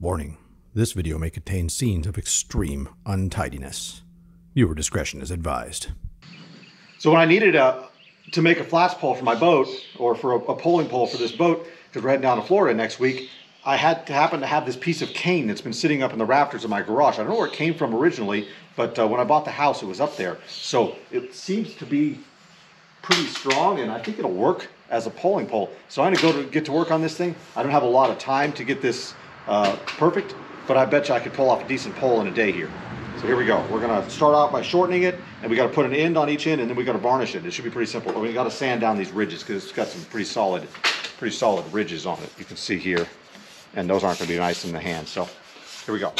Warning, this video may contain scenes of extreme untidiness. Viewer discretion is advised. So when I needed to make a flats pole for my boat, or for a polling pole for this boat, because we're heading down to Florida next week, I had to happen to have this piece of cane that's been sitting up in the rafters of my garage. I don't know where it came from originally, but when I bought the house, it was up there. So it seems to be pretty strong, and I think it'll work as a polling pole. So I'm gonna get to work on this thing. I don't have a lot of time to get this perfect, but I bet you I could pull off a decent pole in a day here. So here we go. We're gonna start out by shortening it, and we gotta put an end on each end, and then we gotta varnish it. It should be pretty simple, but we gotta sand down these ridges because it's got some pretty solid ridges on it. You can see here, and those aren't gonna be nice in the hand. So here we go.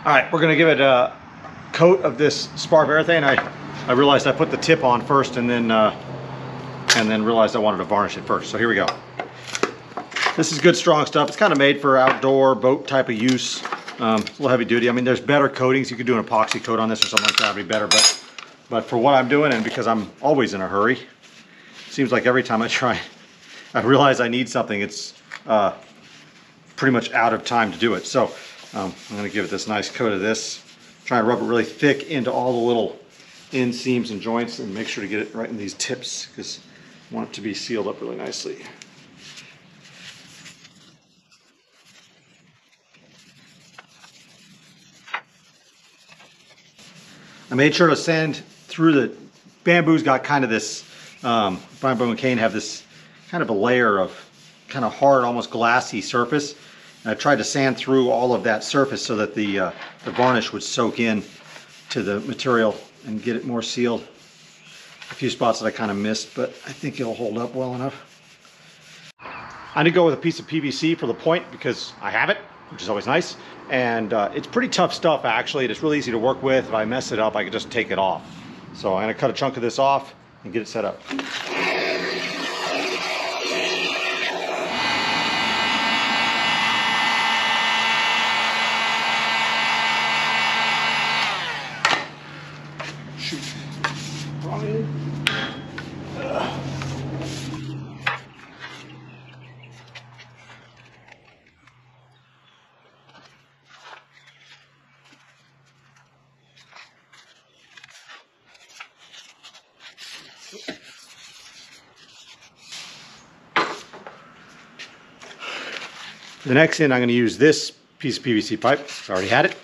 All right, we're gonna give it a coat of this spar urethane. I realized I put the tip on first and then realized I wanted to varnish it first. So here we go. This is good strong stuff. It's kind of made for outdoor boat type of use. It's a little heavy duty. I mean, there's better coatings. You could do an epoxy coat on this or something like that, would be better. But for what I'm doing, and because I'm always in a hurry, seems like every time I try, I realize I need something, it's pretty much out of time to do it. So I'm going to give it this nice coat of this. Try and rub it really thick into all the little inseams and joints, and make sure to get it right in these tips because I want it to be sealed up really nicely. I made sure to sand through the bamboo's got kind of this, bamboo and cane have this kind of a layer of kind of hard, almost glassy surface. And I tried to sand through all of that surface so that the varnish would soak in to the material and get it more sealed. A few spots that I kind of missed, but I think it'll hold up well enough. I'm gonna go with a piece of PVC for the point because I have it, which is always nice. And it's pretty tough stuff actually. It's really easy to work with. If I mess it up, I can just take it off. So I'm gonna cut a chunk of this off and get it set up. The next end, I'm going to use this piece of PVC pipe. I already had it.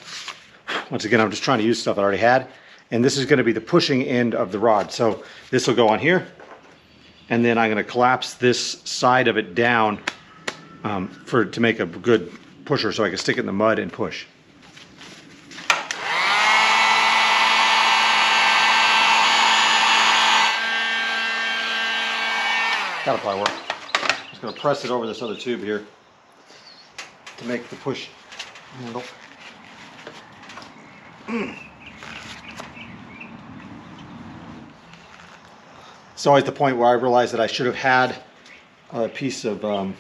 Once again, I'm just trying to use stuff I already had. And this is going to be the pushing end of the rod. So this will go on here. And then I'm going to collapse this side of it down to make a good pusher so I can stick it in the mud and push. That'll probably work. I'm just going to press it over this other tube here to make the push handle. It's always the point where I realize that I should have had a piece of a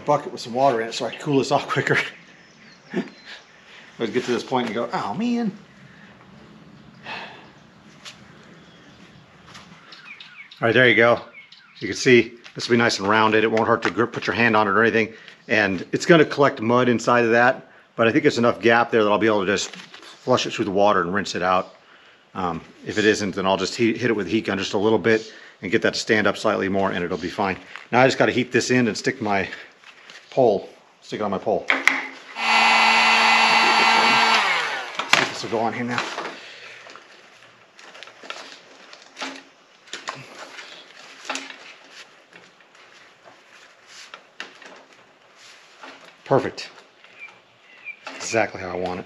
bucket with some water in it so I could cool this off quicker. I always get to this point and go, oh man. All right, there you go. You can see this will be nice and rounded. It won't hurt to grip, put your hand on it or anything. And it's going to collect mud inside of that, but I think there's enough gap there that I'll be able to just flush it through the water and rinse it out. If it isn't, then I'll just hit it with a heat gun just a little bit and get that to stand up slightly more, and it'll be fine. Now I just got to heat this in and stick my pole, stick it on my pole. Let's see if this will go on here now. Perfect. Exactly how I want it.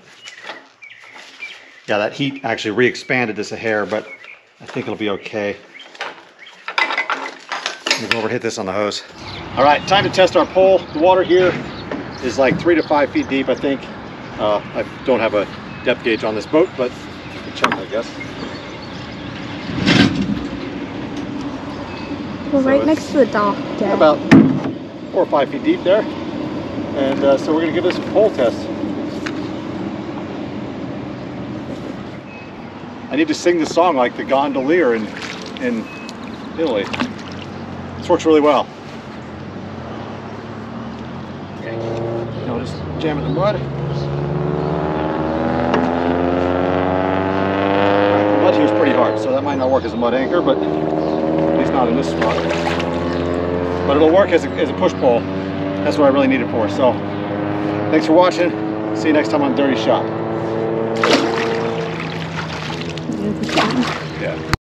Yeah, that heat actually re-expanded this a hair, but I think it'll be okay. Let me go over and hit this on the hose. All right, time to test our pole. The water here is like 3 to 5 feet deep, I think. I don't have a depth gauge on this boat, but we can check, I guess. We're right next to the dock, Dad. About 4 or 5 feet deep there. And so we're going to give this a pole test. I need to sing this song like the gondolier in Italy. This works really well. Okay, I'll just jam it in the mud. The mud here is pretty hard, so that might not work as a mud anchor, but at least not in this spot. But it'll work as a push pole. That's what I really need it for. So, thanks for watching. See you next time on Dirty Shop. Yeah. Yeah.